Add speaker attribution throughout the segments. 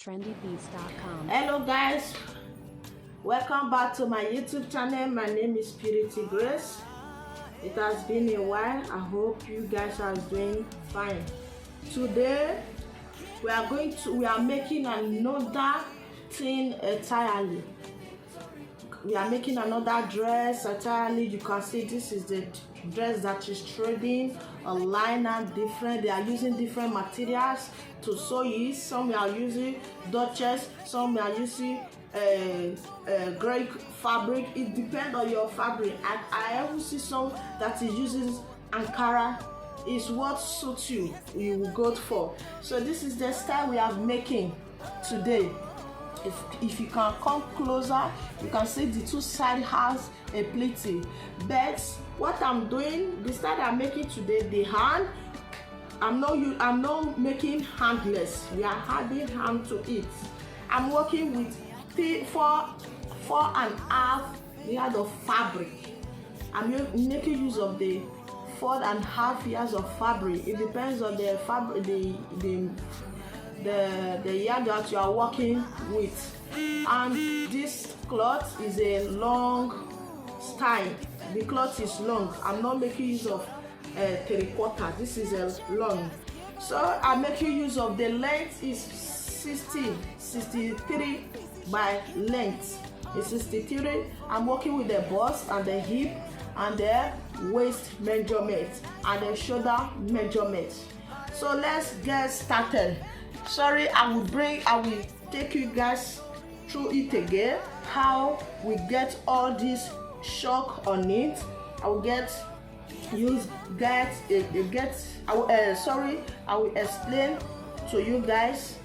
Speaker 1: trendybeats.com.
Speaker 2: Hello guys, welcome back to my YouTube channel. My name is Pleating. It has been a while. I hope you guys are doing fine. Today we are making another thing entirely. We are making another dress entirely. You can see this is the dress that is trading a liner different. They are using different materials to sew it. Some are using Duchess, some are using Greek fabric. It depends on your fabric. I ever see some that is using Ankara. Is what suits you will go for. So this is the style we are making today. If you can come closer, you can see the two sides has a pleating. But what I'm doing, the style I'm making today, the hand, I'm not making handless. We are adding hand to it. I'm working with 4.5 yards of fabric. I'm making use of the 4.5 yards of fabric. It depends on the fabric, the yarn that you are working with. And this cloth is a long style. The cloth is long. I'm not making use of 3/4. This is a long. So I'm making use of the length is 63 by length. It's 63. I'm working with the bust and the hip and the waist measurement and the shoulder measurement. So let's get started. Sorry, I will take you guys through it again, how we get all this shock on it. I will explain to you guys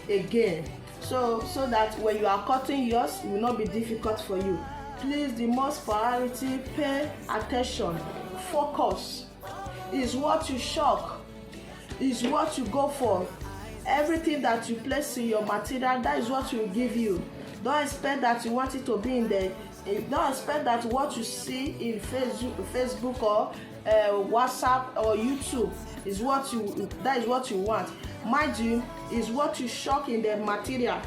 Speaker 2: again, so that when you are cutting yours, it will not be difficult for you. Please, the most priority, pay attention. Focus is what you shock, is what you go for. Everything that you place in your material, that is what will give you. Don't expect that you want it to be in the. Don't expect that what you see in Facebook or WhatsApp or YouTube is what you. That is what you want. Mind you, is what you shock in the material.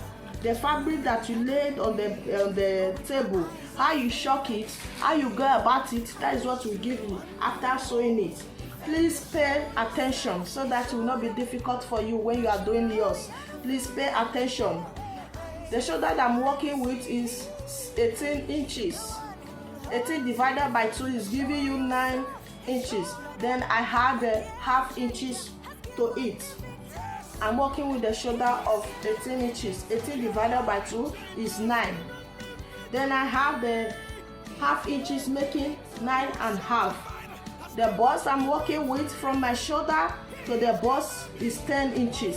Speaker 2: The fabric that you laid on the table, how you shock it, how you go about it, that is what will give you after sewing it. Please pay attention so that it will not be difficult for you when you are doing yours. Please pay attention. The shoulder that I'm working with is 18 inches. 18 divided by 2 is giving you 9 inches. Then I have the half inches to it. I'm working with the shoulder of 18 inches. 18 divided by 2 is 9. Then I have the half inches making 9.5. The bust I'm working with from my shoulder to the bust is 10 inches.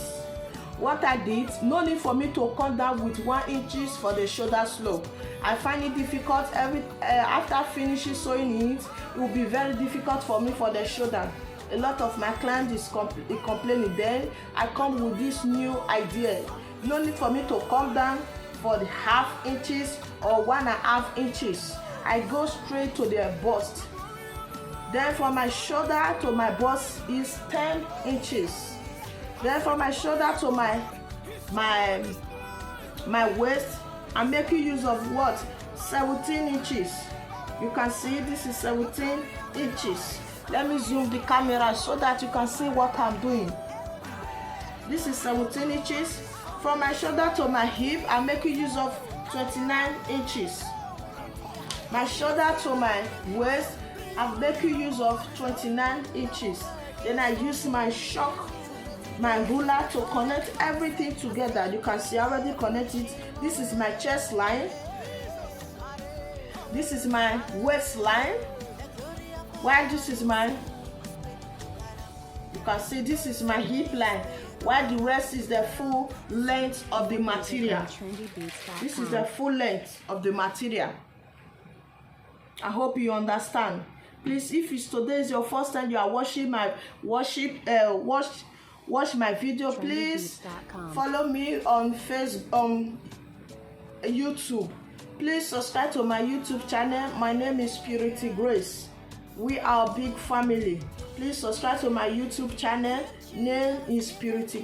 Speaker 2: What I did, no need for me to come down with 1 inch for the shoulder slope. I find it difficult after finishing sewing it will be very difficult for me for the shoulder. A lot of my clients is complaining. Then I come with this new idea. No need for me to come down for the half inches or 1.5 inches. I go straight to the bust. Then from my shoulder to my bust is 10 inches. Then from my shoulder to my waist, I'm making use of what? 17 inches. You can see this is 17 inches. Let me zoom the camera so that you can see what I'm doing. This is 17 inches. From my shoulder to my hip, I'm making use of 29 inches. My shoulder to my waist, I'm making use of 29 inches. Then I use my ruler to connect everything together. You can see I already connected. This is my chest line. This is my waist line. While this is you can see this is my hip line. While the rest is the full length of the material. This is the full length of the material. I hope you understand. Please, if today is your first time you are watching my watch my video, please follow me on Facebook, YouTube. Please subscribe to my YouTube channel. My name is Purity Grace. We are a big family. Please subscribe to my YouTube channel. Name is Purity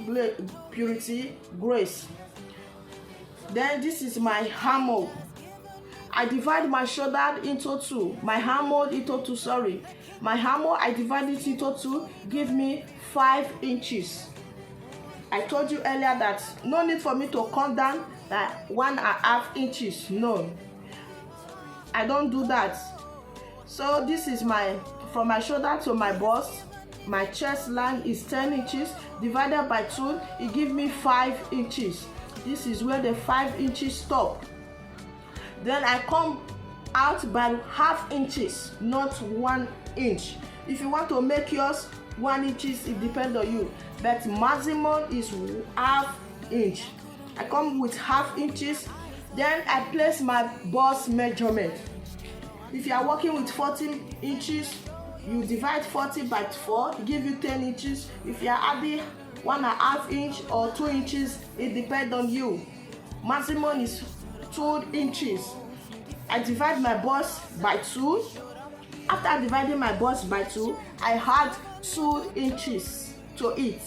Speaker 2: Grace. Then this is my hammer. I divide my shoulder into two. My hammer into two, sorry. My hammer, I divide it into two, give me 5 inches. I told you earlier that no need for me to come down like 1.5 inches. No, I don't do that. So this is from my shoulder to my bust. My chest line is 10 inches divided by 2. It gives me 5 inches. This is where the 5 inches stop. Then I come out by 1/2 inches, not 1 inch. If you want to make yours 1 inches, it depends on you, but maximum is 1/2 inch. I come with 1/2 inches. Then I place my bust measurement. If you are working with 40 inches, you divide 40 by 4, give you 10 inches. If you are adding 1.5 inch or 2 inches, it depends on you. Maximum is 2 inches. I divide my bust by 2. After dividing my bust by 2, I add 2 inches to it.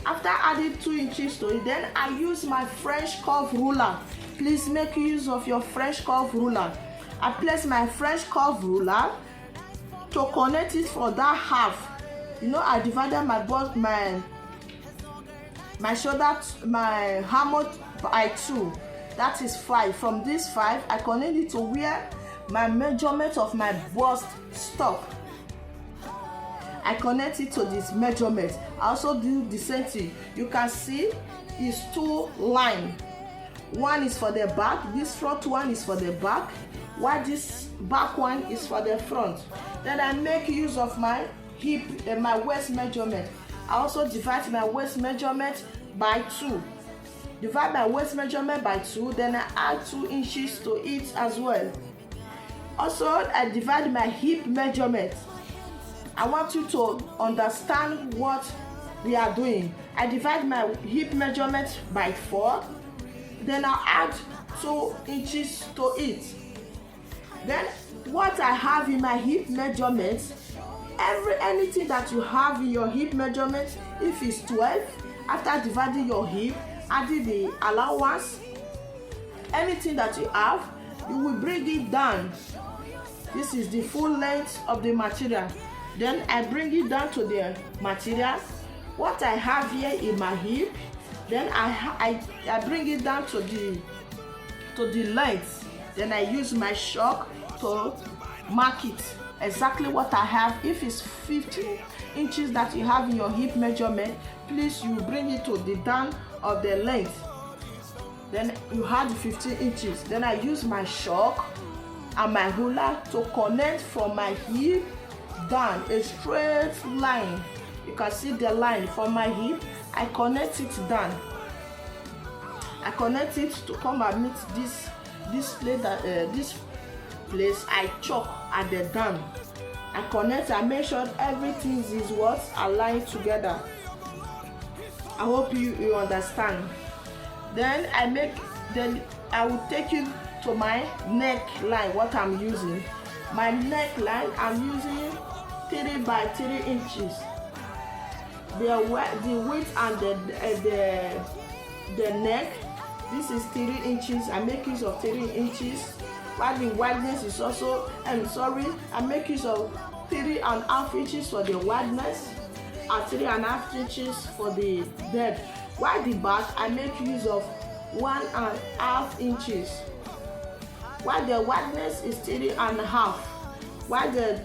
Speaker 2: After adding 2 inches to it, then I use my French curve ruler. Please make use of your French curve ruler. I place my French curve ruler to connect it for that half. You know, I divided my bust, my shoulder, my hammer by 2. That is 5. From this 5, I connect it to where my measurement of my bust stop. I connect it to this measurement. I also do the same thing. You can see it's 2 lines. One is for the back. This front one is for the back, while this back one is for the front. Then I make use of my hip and my waist measurement. I also divide my waist measurement by 2. Divide my waist measurement by 2, then I add 2 inches to it as well. Also, I divide my hip measurement. I want you to understand what we are doing. I divide my hip measurement by 4, then I add 2 inches to it. Then what I have in my hip measurement, anything that you have in your hip measurement, if it's 12, after dividing your hip, adding the allowance, anything that you have, you will bring it down. This is the full length of the material. Then I bring it down to the material. What I have here in my hip, then I bring it down to the length. Then I use my chalk to mark it exactly what I have. If it's 15 inches that you have in your hip measurement, please you bring it to the down of the length. Then you have 15 inches. Then I use my chalk and my ruler to connect from my hip down a straight line. You can see the line from my hip. I connect it down. I connect it to come and meet this place I chalk at the down. I connect. I make sure everything is what aligned together. I hope you understand. Then I will take you to my neckline. What I'm using, my neckline, I'm using 3 by 3 inches. The width and the neck. This is 3 inches. I make use of 3 inches. While the wideness is also, I make use of 3.5 inches for the wideness and 3.5 inches for the depth. While the back, I make use of 1.5 inches. While the wideness is 3.5, while the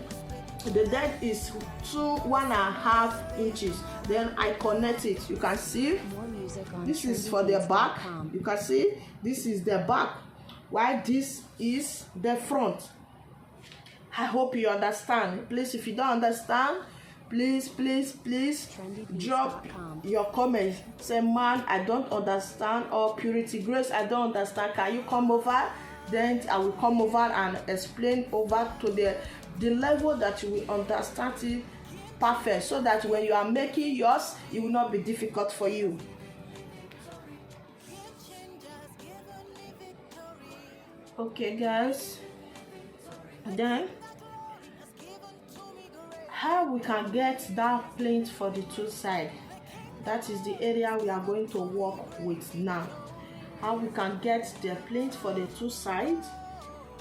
Speaker 2: depth is 1.5 inches. Then I connect it. You can see this is for the back. You can see this is the back, while this is the front. I hope you understand. Please, if you don't understand, please drop your comments. Say, man, I don't understand, or Purity Grace, I don't understand. Can you come over? Then I will come over and explain over to the level that you will understand it perfect, so that when you are making yours, it will not be difficult for you. Okay, guys. Then how we can get that pleat for the two sides, that is the area we are going to work with now. how we can get the pleat for the two sides.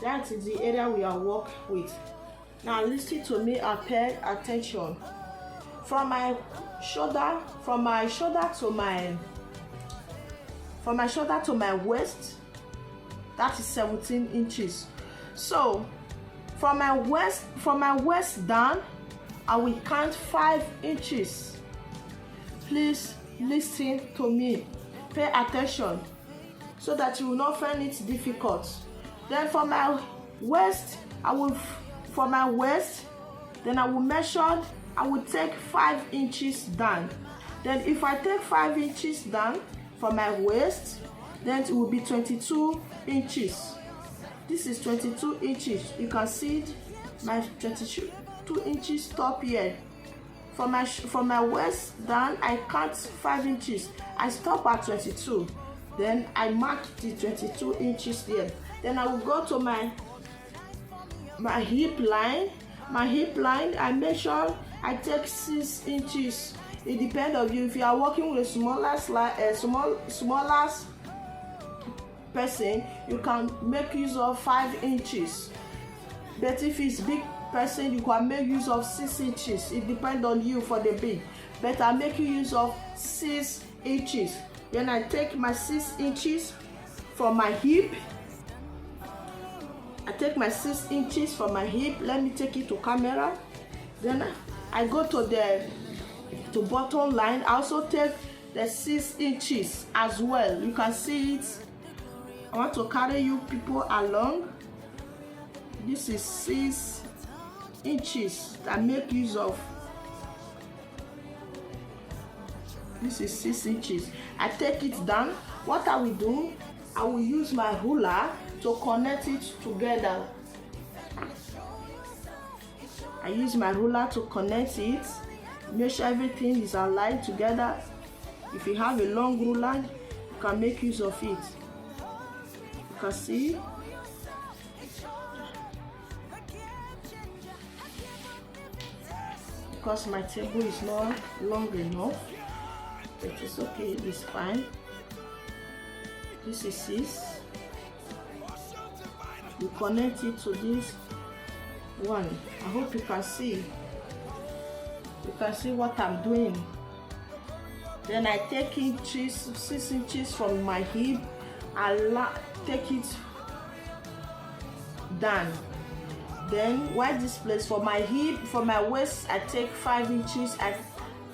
Speaker 2: That is the area we are working with. Now listen to me and pay attention. From my shoulder to my waist, that is 17 inches. So from my waist down, I will count 5 inches. Please listen to me, pay attention, so that you will not find it difficult. Then for my waist, then I will measure, I will take 5 inches down. Then if I take 5 inches down from my waist, then it will be 22 inches. This is 22 inches. You can see it, my 22 inches top here. From my waist down, I count 5 inches. I stop at 22. Then I mark the 22 inches there. Then I will go to my hip line. My hip line, I measure, I take 6 inches. It depends on you. If you are working with a smaller person, you can make use of 5 inches. But if it's big person, you can make use of 6 inches. It depends on you for the big. But I make use of 6 inches. Then I take my 6 inches from my hip. I take my 6 inches from my hip. Let me take it to camera. Then I go to bottom line. I also take the 6 inches as well. You can see it. I want to carry you people along. This is 6 inches that I make use of. This is 6 inches. I take it down. What I will do, I will use my ruler to connect it together. I use my ruler to connect it, make sure everything is aligned together. If you have a long ruler, you can make use of it. You can see. Because my table is not long enough, but it's okay, it's fine. This is 6. We connect it to this one. I hope you can see. You can see what I'm doing. Then I take 6 inches from my hip. I take it down. Then while this place for my hip, for my waist, I take 5 inches.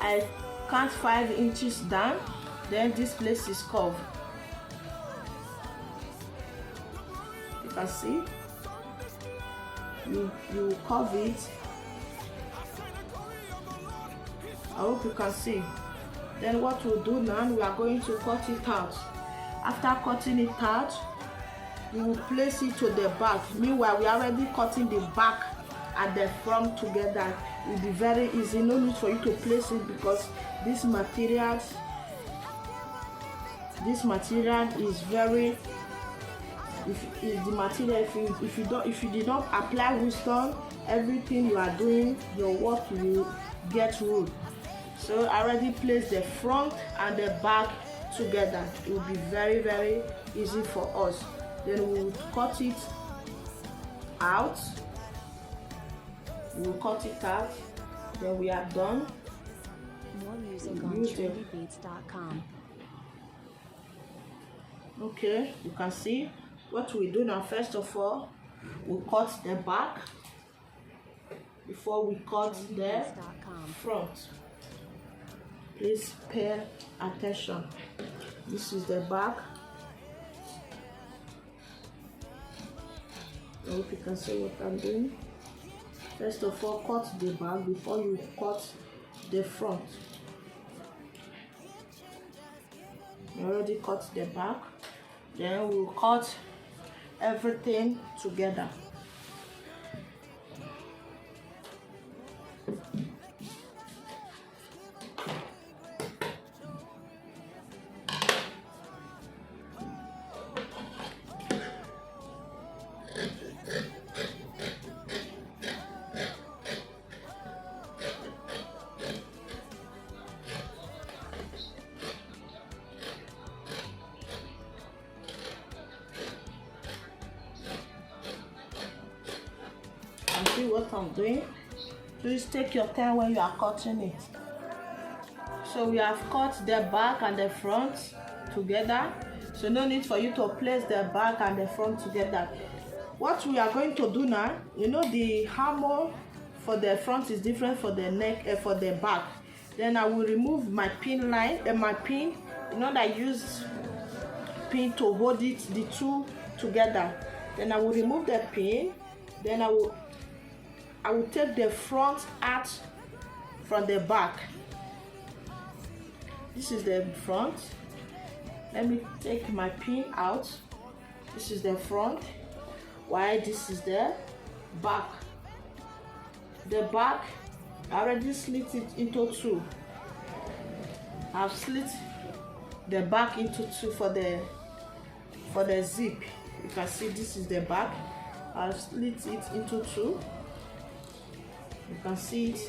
Speaker 2: I count 5 inches down. Then this place is curved. You can see. You curve it. I hope you can see. Then what we'll do now, we are going to cut it out. After cutting it out, we will place it to the back. Meanwhile, we are already cutting the back and the front together. It will be very easy. No need for you to place it because this material is very. If you did not apply wisdom, everything you are doing, your work will get rude. So I already placed the front and the back together. It will be very, very easy for us. Then we will cut it out. We will cut it out. Then we are done.
Speaker 1: More music on trendybeats.com.
Speaker 2: Okay, you can see what we do now. First of all, we cut the back before we cut the front. Please pay attention. This is the back. I hope you can see what I'm doing. First of all, cut the back before you cut the front. You already cut the back. Then we'll cut everything together. see what I'm doing. Please take your time when you are cutting it. So we have cut the back and the front together. So no need for you to place the back and the front together. What we are going to do now, you know the hammer for the front is different for the neck for the back. Then I will remove my pin line and my pin. You know that I use pin to hold it the two together. Then I will remove the pin. Then I will take the front out from the back. This is the front. Let me take my pin out. This is the front, while this is the back. The back, I already slit it into two. I've slit the back into two for the zip. You can see this is the back. I've slit it into two. You can see it.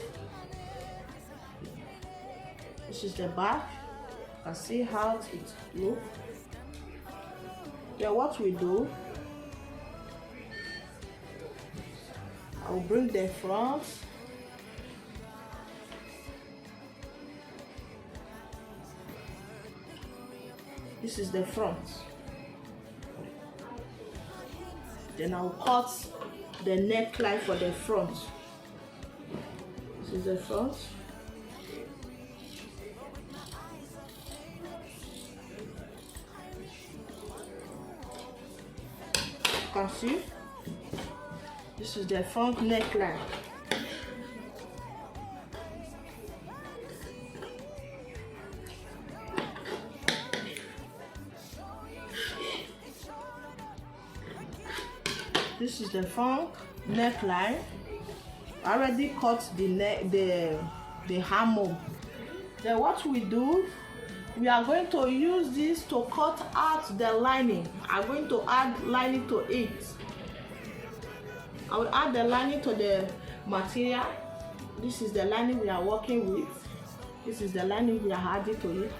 Speaker 2: This is the back. You can see how it looks. Then what we do, I will bring the front. This is the front. Then I will cut the neckline for the front. This is the front. You can see. This is the front neckline. This is the front neckline. I already cut the hammer. Then what we do, we are going to use this to cut out the lining. I'm going to add lining to it. I will add the lining to the material. This is the lining we are working with. This is the lining we are adding to it.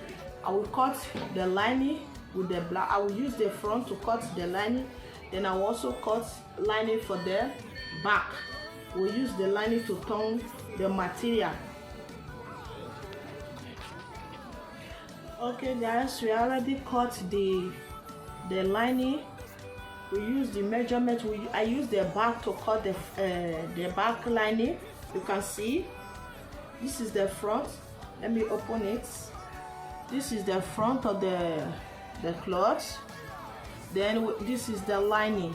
Speaker 2: I will cut the lining with the black. I will use the front to cut the lining. Then I will also cut lining for the back. We'll use the lining to turn the material. Okay guys, we already cut the lining. We use the measurement. I use the back to cut the back lining. You can see this is the front. Let me open it. This is the front of the cloth. Then this is the lining.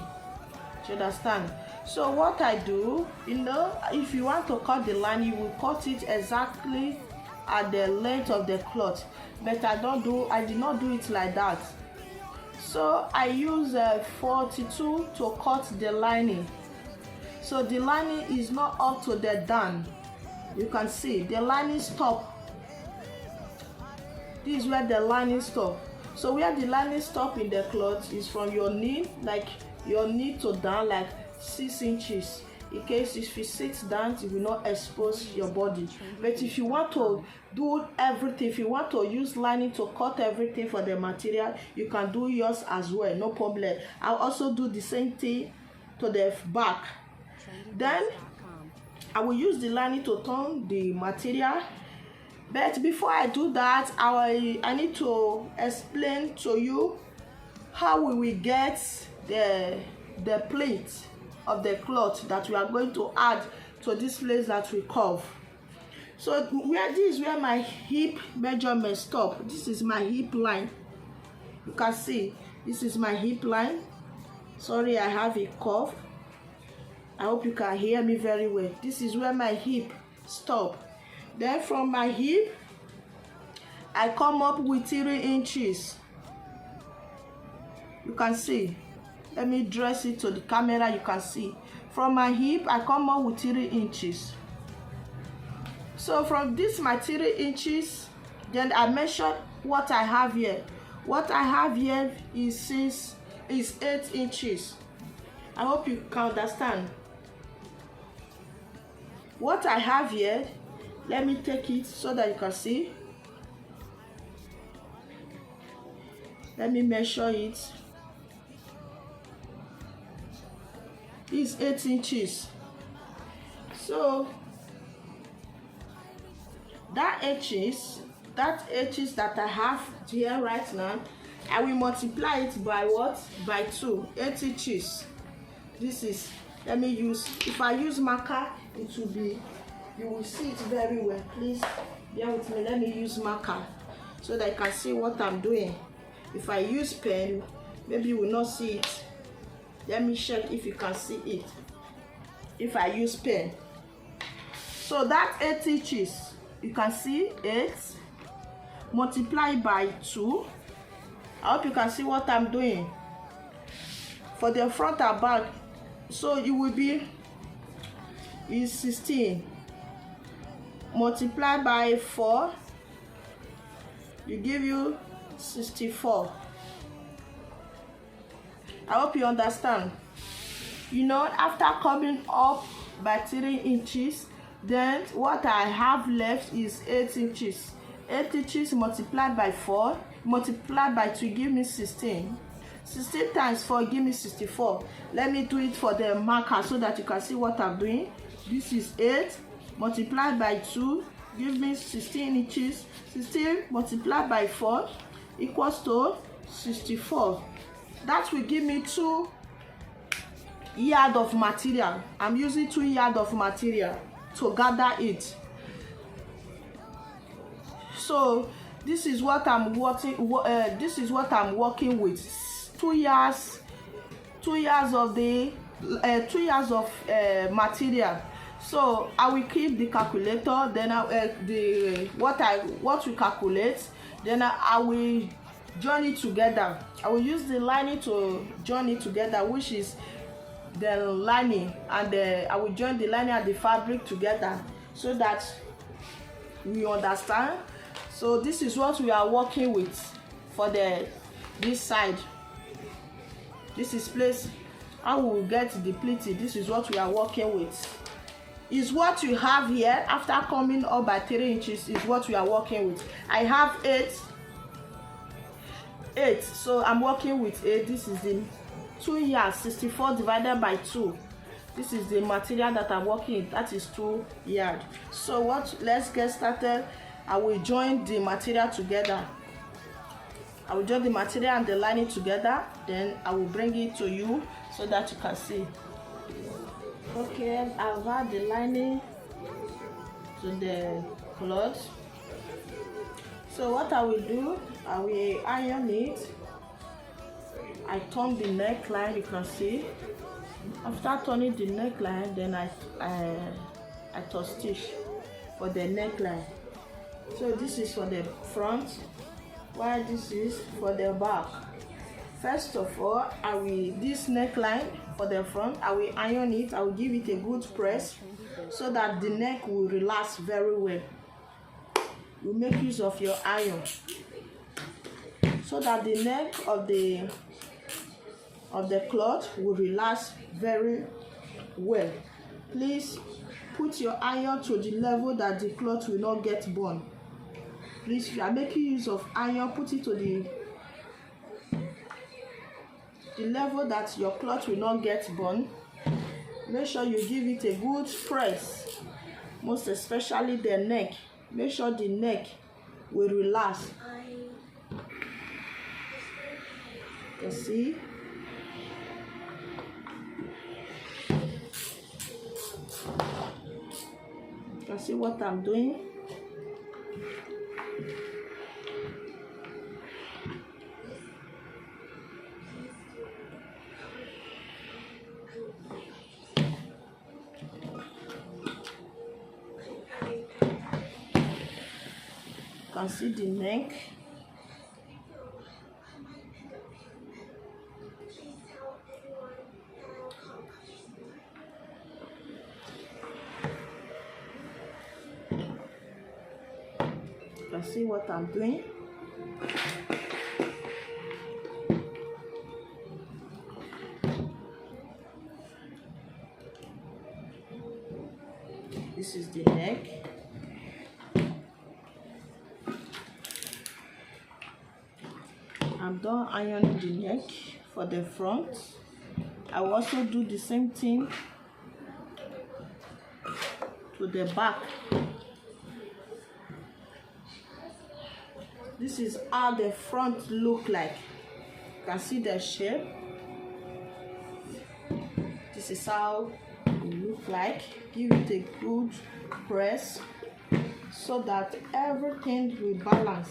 Speaker 2: Do you understand? So what I do, you know, if you want to cut the lining, you will cut it exactly at the length of the cloth. But I did not do it like that. So I use 42 to cut the lining. So the lining is not up to the down. You can see the lining stop. This is where the lining stop. So where the lining stop in the cloth is from your knee, like your knee to down, like 6 inches. In case if you sit down, it will not expose your body. But if you want to do everything, if you want to use lining to cut everything for the material, you can do yours as well, no problem. I'll also do the same thing to the back. Then I will use the lining to turn the material. But before I do that, I need to explain to you how we will get the plate of the cloth that we are going to add to this place that we curve. So this is where my hip measurement stop. This is my hip line. You can see this is my hip line. Sorry, I have a cough. I hope you can hear me very well. This is where my hip stop. Then from my hip, I come up with 3 inches. You can see. Let me dress it to the camera. You can see. From my hip, I come up with 3 inches. So from this my 3 inches, then I measure what I have here. What I have here is 8 inches. I hope you can understand. What I have here, let me take it so that you can see. Let me measure it. It's 8 inches. So that edges that I have here right now, I will multiply it by what? By 2. 8 inches. This is, let me use, if I use marker, it will be, you will see it very well. Please bear with me. Let me use marker so that I can see what I'm doing. If I use pen, maybe you will not see it. Let me check if you can see it if I use pen. So that 8 inches, you can see 8 multiplied by 2. I hope you can see what I'm doing for the front and back. So it will be is 16 multiplied by 4, you give you 64. I hope you understand. You know, after coming up by 3 inches, then what I have left is 8 inches. 8 inches multiplied by 4 multiplied by 2 give me 16. 16 times 4 give me 64. Let me do it for the marker so that you can see what I'm doing. This is 8 multiplied by 2 give me 16 inches. 16 multiplied by 4 equals to 64. That will give me 2 yards of material. I'm using 2 yards of material to gather it. So this is what I'm working. This is what I'm working with. 2 yards. 2 yards of the 2 yards of material. So I will keep the calculator. Then what we calculate. Then I will join it together. I will use the lining to join it together, which is the lining, and I will join the lining and the fabric together so that we understand. So this is what we are working with for this side. This is place how we will get the pleating. This is what we are working with. Is what you have here after coming up by 3 inches is what we are working with. I have 8, so I'm working with 8. This is the 2 yards, 64 divided by 2. This is the material that I'm working with. That is 2 yards. So let's get started. I will join the material together. I will join the material and the lining together. Then I will bring it to you so that you can see. Okay, I've added the lining to the cloth. So what I will do, I will iron it. I turn the neckline, you can see. After turning the neckline, then I touch stitch for the neckline. So this is for the front, while this is for the back. First of all, this neckline for the front, I will iron it. I will give it a good press so that the neck will relax very well. You make use of your iron so that the neck of the cloth will relax very well. Please put your iron to the level that the cloth will not get burned. Please, if you are making use of iron, put it to the level that your cloth will not get burned. Make sure you give it a good press, most especially the neck. Make sure the neck will relax. You see? You can see what I'm doing. You can see the neck. You can see what I'm doing. This is the neck. I'm done ironing the neck for the front. I will also do the same thing to the back. This is how the front look like. You can see the shape. This is how it look like. Give it a good press so that everything will balance.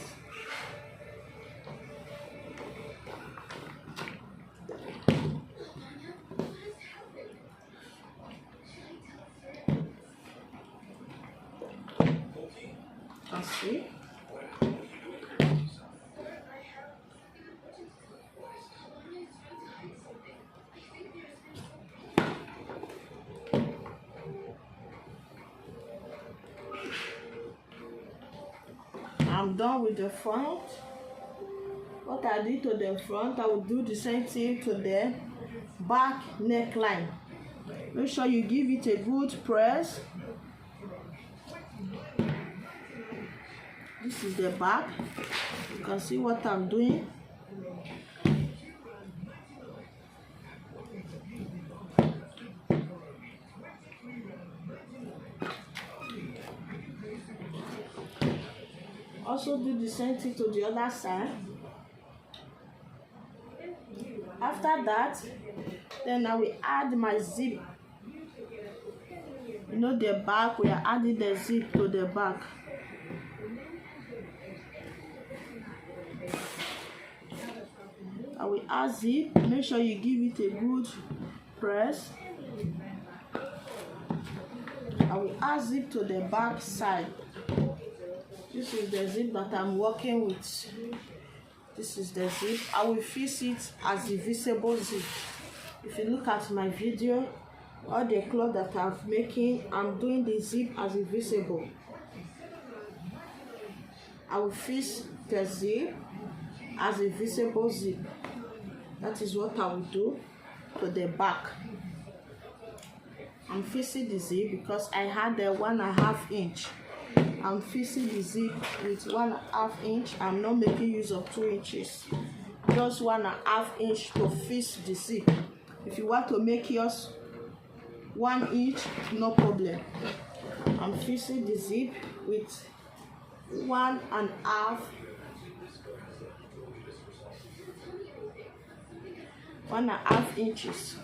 Speaker 2: Can see. I'm done with the front. What I did to the front, I will do the same thing to the back neckline. Make sure you give it a good press. This is the back. You can see what I'm doing. Also do the same thing to the other side. After that, then I will add my zip. You know the back, we are adding the zip to the back. I will add zip. Make sure you give it a good press. I will add zip to the back side. This is the zip that I'm working with. This is the zip. I will fix it as a visible zip. If you look at my video, all the cloth that I'm making, I'm doing the zip as a visible. I will fix the zip as a visible zip. That is what I will do to the back. I'm fixing the zip because I had the 1.5 inch. I'm fixing the zip with 1.5 inch. I'm not making use of 2 inches. Just 1.5 inch to fix the zip. If you want to make yours 1 inch, no problem. I'm fixing the zip with 1.5 inches.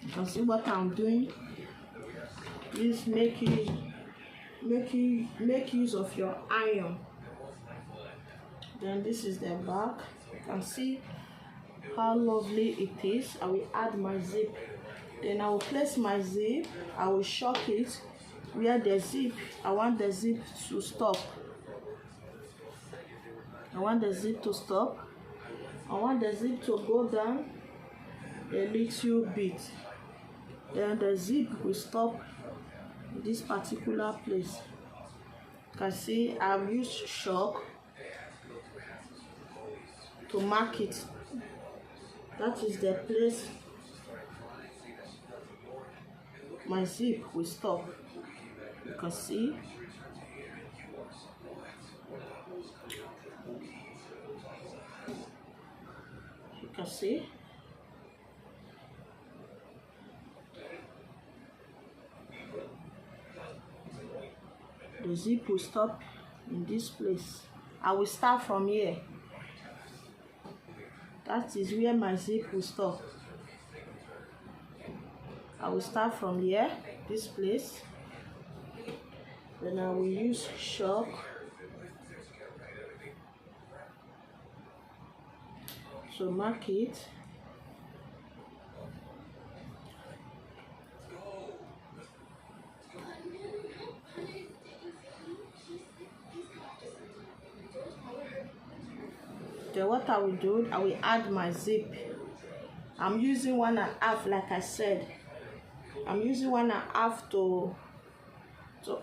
Speaker 2: You can see what I'm doing. Please make use of your iron. Then this is the back. You can see how lovely it is. I will add my zip. Then I will place my zip. I will shock it where the zip, I want the zip to stop. I want the zip to stop. I want the zip to go down a little bit. Then the zip will stop in this particular place. You can see I've used shock to mark it. That is the place my zip will stop. You can see. You can see. The zip will stop in this place. I will start from here. That is where my zip will stop. I will start from here, this place. Then I will use shock to mark it. Then what I will do, I will add my zip. I'm using 1.5, like I said. I'm using 1.5 to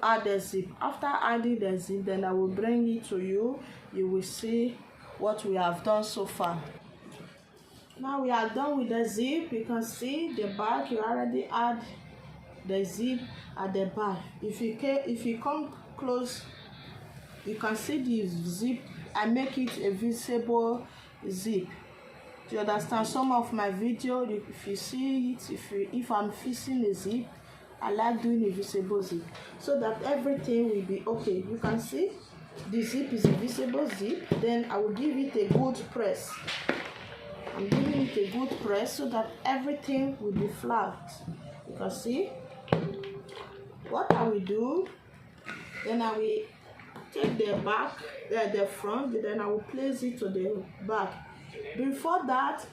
Speaker 2: add the zip. After adding the zip, then I will bring it to you. You will see what we have done so far. Now we are done with the zip. You can see the back. You already add the zip at the back. If you come close, you can see the zip I make it a visible zip. Do you understand? Some of my video, if you see it, if I'm fixing a zip, I like doing a visible zip so that everything will be okay. You can see the zip is a visible zip. Then I will give it a good press. I'm giving it a good press so that everything will be flat. You can see what I will do. Then I will take the back, the front, then I will place it to the back. Before that,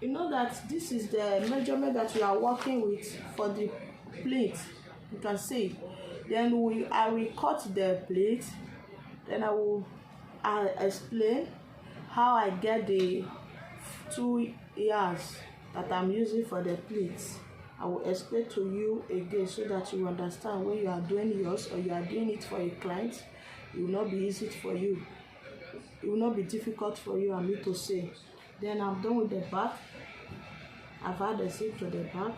Speaker 2: you know that this is the measurement that we are working with for the plate. You can see. Then I will cut the plate. Then I'll explain how I get the 2 yards that I'm using for the plates. I will explain to you again so that you understand when you are doing yours or you are doing it for a client. It will not be easy for you. It will not be difficult for you and me to say. Then I'm done with the back. I've added the zip to the back.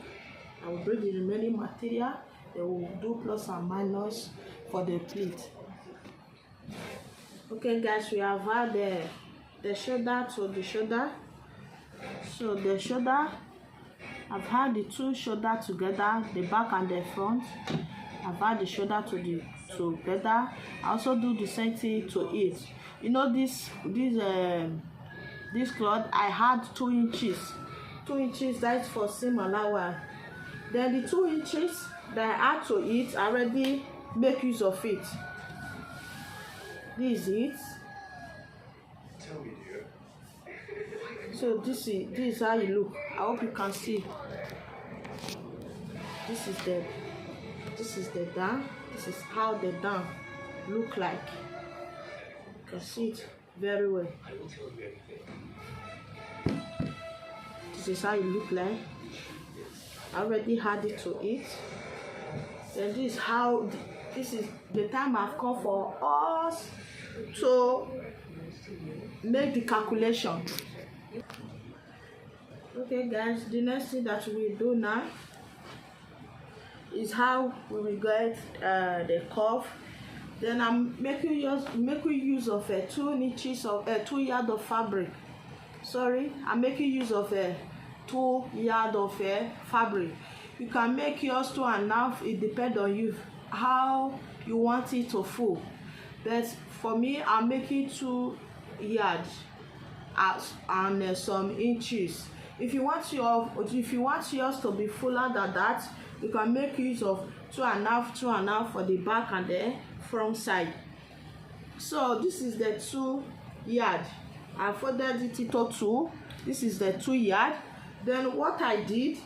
Speaker 2: I will bring the remaining material. They will do plus and minus for the plate. Okay guys, we have added the shoulder to the shoulder. So the shoulder, I've had the 2 shoulder together, the back and the front. I've had the shoulder together. I also do the same thing to it. You know this cloth, I had 2 inches. 2 inches, that's for seam allowance. Then the 2 inches that I add to it, I already make use of it. This is it. So this is how you look. I hope you can see. This is the down. This is how the down look like. You can see it very well. This is how it look like. I already had it to it. Then this is the time I've come for us to make the calculation. Okay guys, the next thing that we will do now is how we will get the curve. Then I'm making use of 2 inches of 2 yards of fabric. Sorry, I'm making use of 2 yards of fabric. You can make yours 2.5. It depends on you how you want it to full. But for me, I'm making 2 yards and some inches. If you want yours to be fuller than that, you can make use of 2.5 for the back and the front side. So this is the 2 yard. I folded it into 2. This is the 2 yard. Then what I did,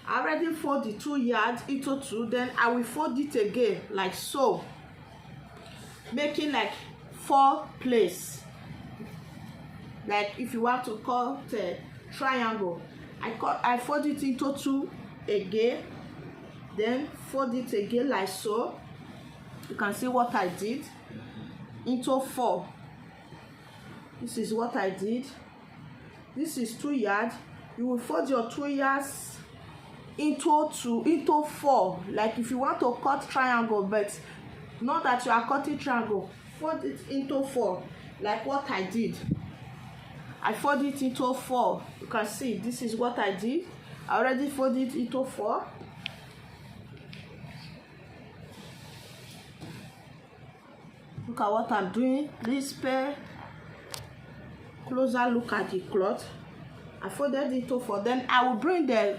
Speaker 2: I already fold the 2 yards into 2. Then I will fold it again like so, making like 4 places. Like if you want to cut a triangle, I fold it into 2 again, then fold it again like so. You can see what I did into 4. This is what I did. This is 2 yards. You will fold your 2 yards into 4. Like if you want to cut triangle, but not that you are cutting triangle, fold it into 4 like what I did. I fold it into 4. You can see this is what I did. I already folded it into 4. Look at what I'm doing. Please pay closer look at the cloth. I folded it into 4. Then I will bring the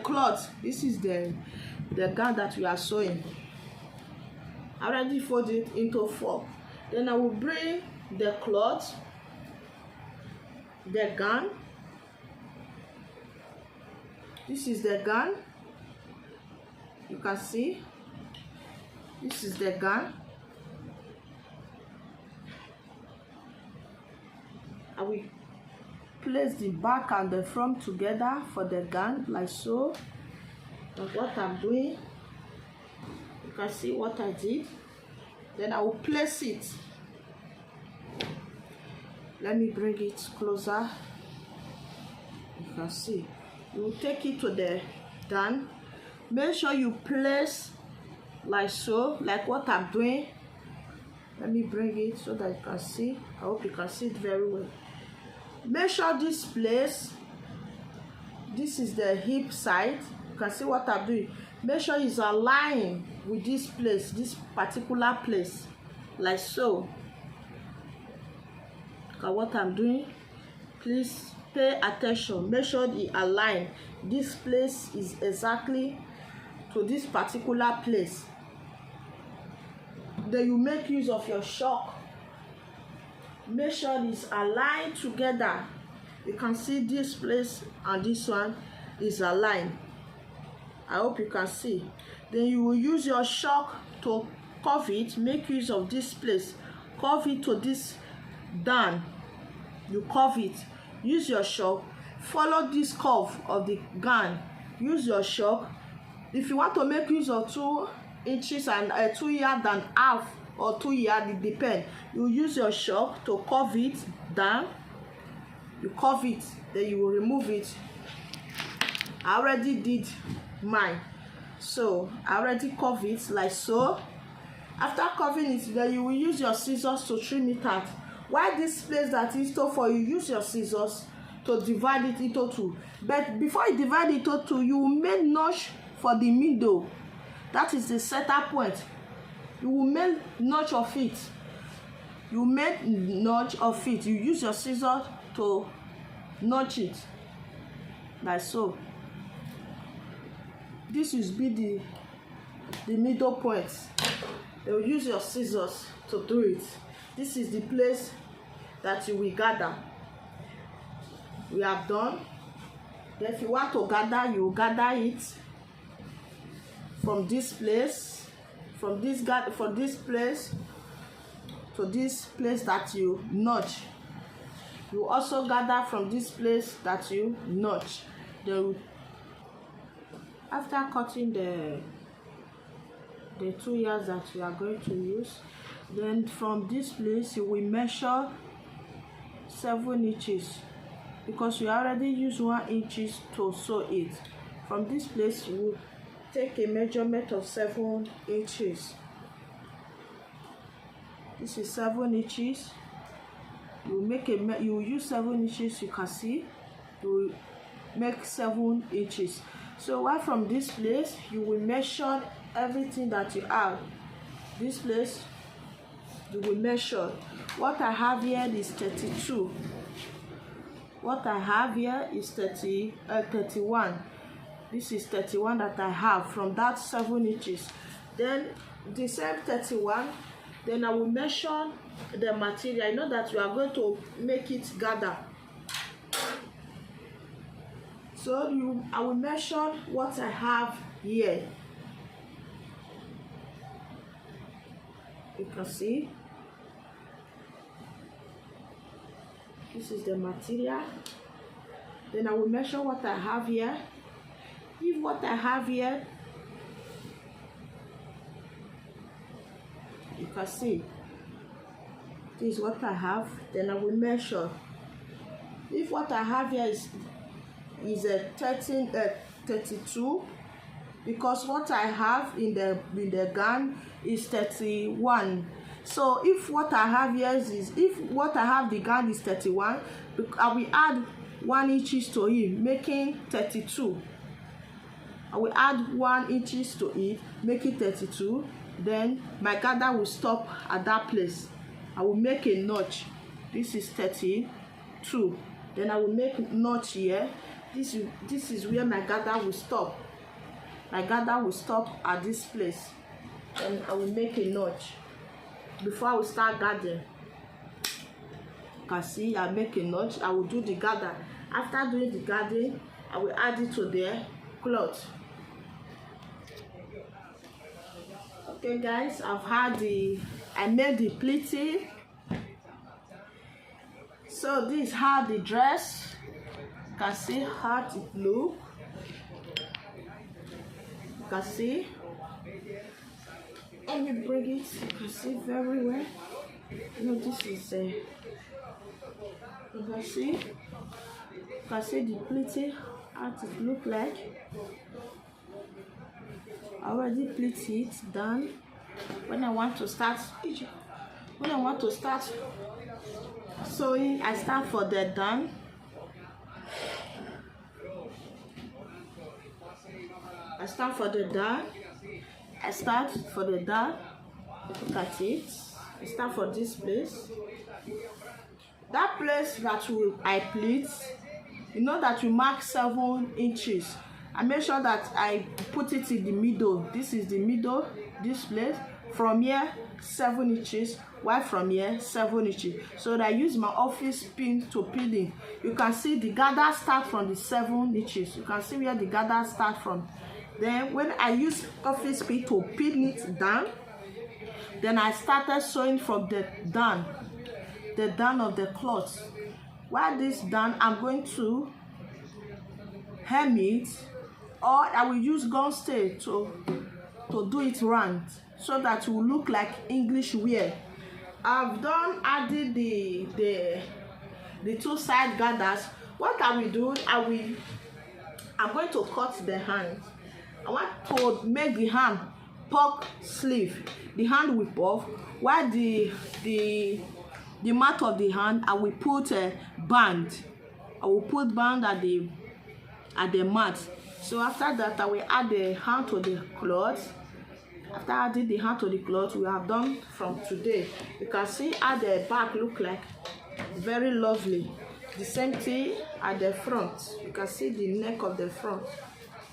Speaker 2: cloth. This is the gown that we are sewing. I already folded it into 4. Then I will bring the cloth, the gown. This is the gown. You can see this is the gown. I will place the back and the front together for the gown like so. That's what I'm doing. You can see what I did. Then I will place it. Let me bring it closer. You can see. You will take it to the down. Make sure you place like so, like what I'm doing. Let me bring it so that you can see. I hope you can see it very well. Make sure this place, this is the hip side. You can see what I'm doing. Make sure it's aligned with this place, this particular place, like so. Look at what I'm doing. Please pay attention. Make sure it align. This place is exactly to this particular place. Then you make use of your shock. Make sure it's aligned together. You can see this place and this one is aligned. I hope you can see. Then you will use your shock to curve it. Make use of this place. Curve it to this down. You curve it. Use your shock. Follow this curve of the gun. Use your shock. If you want to make use of 2 inches and 2 yards and half or 2 yards, it depends. You use your shock to curve it down. You curve it, then you will remove it. I already did mine, so I already curve it like so. After curving it, then you will use your scissors to trim it out. While this place that is too for you, use your scissors to divide it into 2. But before you divide it into 2, you will make notch for the middle. That is the center point. You will make notch of it. You make notch of it. You use your scissors to notch it like so. This will be the middle point. You will use your scissors to do it. This is the place that you will gather. We have done. Then if you want to gather, you will gather it from this place, from this place to this place that you notch. You also gather from this place that you notch. Then after cutting the 2 yards that you are going to use, then from this place you will measure 7 inches, because you already use 1 inch to sew it. From this place you will take a measurement of 7 inches. This is 7 inches. You will use 7 inches. You can see you will make 7 inches. So right from this place you will measure everything that you have. This place you will measure. What I have here is 32. What I have here is 31. This is 31 that I have from that 7 inches. Then the same 31. Then I will measure the material. I know that you are going to make it gather. So I will measure what I have here. You can see. This is the material. Then I will measure what I have here. If what I have here, you can see, this is what I have, then I will measure. If what I have here is a 32, because what I have in the gown is 31. So if what I have here if what I have the gown is 31, I will add 1 inch to it, making 32. I will add 1 inch to it, making 32. Then my gather will stop at that place. I will make a notch. This is 32. Then I will make a notch here. This is where my gather will stop. My gather will stop at this place. And I will make a notch before I will start gathering. You can see I make a notch. I will do the gather. After doing the gathering, I will add it to the cloth. Okay guys, I made the pleating. So this is how the dress, you can see how it look. You can see. Let me bring it. You can see very well. You know, this is you can see. You can see the pleating, how it look like. I already pleat it done. When I want to start when I want to start sewing, I start for the down. I start for the down. Look at it. I start for this place. That place that I pleat, you know that we mark 7 inches. I make sure that I put it in the middle. This is the middle, this place. From here, 7 inches. While from here, 7 inches. So that I use my office pin to pin it. You can see the gather start from the 7 inches. You can see where the gather start from. Then when I use office pin to pin it down, then I started sewing from the down of the cloth. While this done, I'm going to hem it, or I will use gun stay to do it round so that it will look like English wear. I've done added the 2 side gathers. What I will do, I'm going to cut the hand. I want to make the hand puff sleeve. The hand will puff, while the mat of the hand, I will put a band. I will put band at the mat. So after that, I will add the hand to the cloth. After adding the hand to the cloth, we have done from today. You can see how the back look like. Very lovely. The same thing at the front. You can see the neck of the front.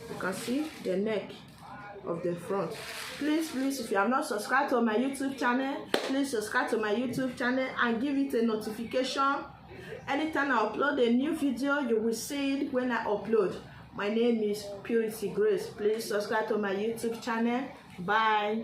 Speaker 2: You can see the neck of the front. Please, if you have not subscribed to my YouTube channel, please subscribe to my YouTube channel and give it a notification. Anytime I upload a new video, you will see it when I upload. My name is Purity Grace. Please subscribe to my YouTube channel. Bye.